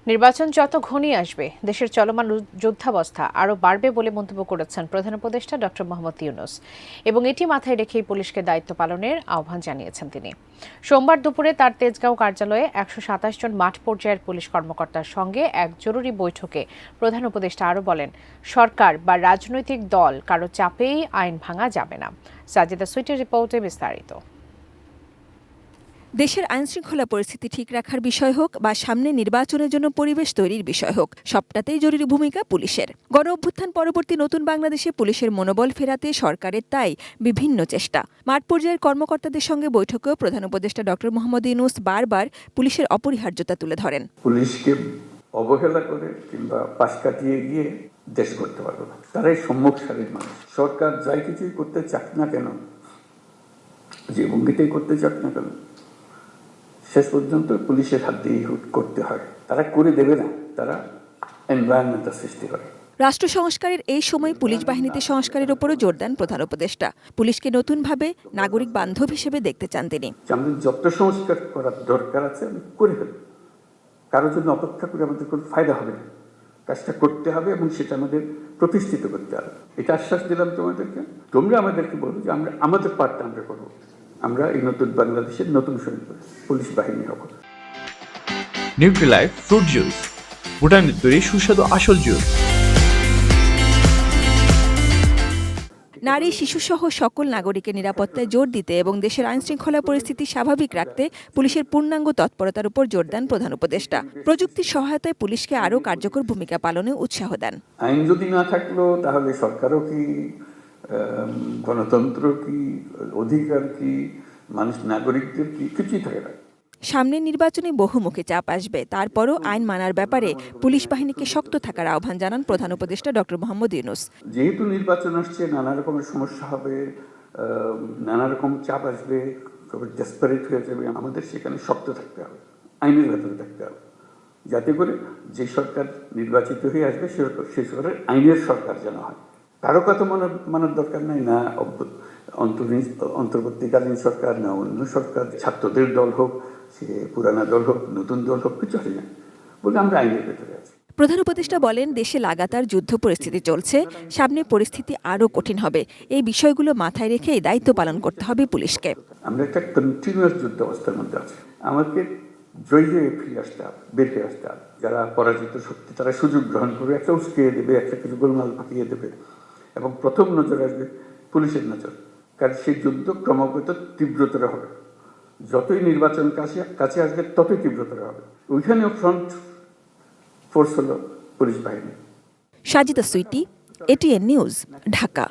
নির্বাচন যত ঘনিয়ে আসবে দেশের চলমান যুদ্ধাবস্থা আরও বাড়বে বলে মন্তব্য করেছেন প্রধান উপদেষ্টা ডক্টর মোহাম্মদ ইউনূস এবং এটি মাথায় রেখেই পুলিশকে দায়িত্ব পালনের আহ্বান জানিয়েছেন তিনি। সোমবার দুপুরে তার তেজগাঁও কার্যালয়ে ১২৭ জন মাঠ পর্যায়ের পুলিশ কর্মকর্তার সঙ্গে এক জরুরি বৈঠকে প্রধান উপদেষ্টা আরও বলেন, সরকার বা রাজনৈতিক দল কারো চাপেই আইন ভাঙা যাবে না। সাজিদা সুইটের রিপোর্টে বিস্তারিত। দেশের আইনশৃঙ্খলা পরিস্থিতি ঠিক রাখার বিষয় হোক বা সামনে নির্বাচনের জন্য পরিবেশ তৈরির বিষয় হোক, সবটাতেই জরুরি ভূমিকা পুলিশের। গণ অভ্যুত্থান পরবর্তী নতুন বাংলাদেশে পুলিশের মনোবল ফেরাতে সরকারের তাই বিভিন্ন চেষ্টা। মাঠ পর্যায়ের কর্মকর্তাদের সঙ্গে বৈঠকেও প্রধান উপদেষ্টা ডক্টর মোহাম্মদ ইউনূস বারবার পুলিশের অপরিহার্যতা তুলে ধরেন। পুলিশকে অবহেলা করে কিংবা পাশ কাটিয়ে গিয়ে দেশ করতে পারবে না, তারাই সম্মুখ সারির মানুষ। সরকার যাই কিছুই করতে চাক না কেন, যে ভঙ্গিতেই করতে চাক না কেন, শেষ পর্যন্ত পুলিশের হাত দিয়ে করতে হয়। তারা করে দেবে না, তারা এনভায়রনমেন্টের সৃষ্টি করে। রাষ্ট্র সংস্কারের এই সময় পুলিশ বাহিনীতে সংস্কারের উপরও জোর দেন প্রধান উপদেষ্টা। পুলিশকে নতুনভাবে নাগরিক বান্ধব হিসেবে দেখতে চান তিনি। আমাদের যত সংস্কার করার দরকার আছে আমি করে ফেলি, কারোর জন্য অপেক্ষা করে আমাদের কোনো ফায়দা হবে না, কাজটা করতে হবে এবং সেটা আমাদের প্রতিষ্ঠিত করতে হবে। এটা আশ্বাস দিলাম তোমাদেরকে। তোমরা আমাদেরকে বলবো যে আমরা আমাদের পার্টটা আমরা করবো। আমরা এই নতুন বাংলাদেশের নতুন সৈনিক পুলিশ বাহিনী হব। নিউট্রিলাইফ ফ্রুট জুস, ভুটানের তৈরি সুস্বাদু আসল জুস। নারী, শিশুসহ সকল নাগরিকের নিরাপত্তায় জোর দিতে এবং দেশের আইনশৃঙ্খলা পরিস্থিতি স্বাভাবিক রাখতে পুলিশের পূর্ণাঙ্গ তৎপরতার উপর জোর দেন প্রধান উপদেষ্টা। প্রযুক্তির সহায়তায় পুলিশকে আরও কার্যকর ভূমিকা পালনে উৎসাহ দেন। আইন যদি না থাকলো তাহলে সরকারও কি, গণতন্ত্র কি, অধিকার কি, মানুষ নাগরিকদের কি, কিছুই থাকে না। সামনের নির্বাচনে বহুমুখী চাপ আসবে, তারপরও আইন মানার ব্যাপারে পুলিশ বাহিনীকে শক্ত থাকার আহ্বান জানান প্রধান উপদেষ্টা ডক্টর মোহাম্মদ ইউনূস। যেহেতু নির্বাচন আসছে, নানা রকমের সমস্যা হবে, নানা রকম চাপ আসবে, ডেসপারেট হয়ে যাবে, আমাদের সেখানে শক্ত থাকতে হবে, আইনের ভেতরে থাকতে হবে, যাতে করে যে সরকার নির্বাচিত হয়ে আসবে সে সরকার আইনের সরকার যেন হয়। কারো কথা মানার দরকার নাই, না অন্তর্বর্তীকালীন সরকার, না অন্য সরকার, ছাত্রদের দল হোক, সে পুরানা দল হোক, নতুন দল হোক, কিছু হয় না, বলে আমরা আইনের ভেতরে আছি। প্রধান উপদেষ্টা বলেন, দেশে লাগাতার যুদ্ধ পরিস্থিতি চলছে, সামনে পরিস্থিতি আরও কঠিন হবে। এই বিষয়গুলো মাথায় রেখেই দায়িত্ব পালন করতে হবে পুলিশকে। আমরা একটা কন্টিনিউয়াস যুদ্ধ অবস্থার মধ্যে আছি। আমাকে জয়ী হয়ে ফিরে আসতে হবে, বের হয়ে আসতে হবে। যারা পরাজিত শক্তি তারা সুযোগ গ্রহণ করবে, একটা উস্কিয়ে দেবে, একটা কিছু গোলমাল পাকিয়ে দেবে, এবং প্রথম নজর আসবে পুলিশের নজর। কারণ সেই যুদ্ধ ক্রমাগত তীব্রতর হবে, যতই নির্বাচন কাছে আসবে ততই তীব্রতর হবে। ওইখানেও ফ্রন্ট ফোর্স হলো পুলিশ বাহিনী। সাজিদা সুইটি, এটিএন নিউজ, ঢাকা।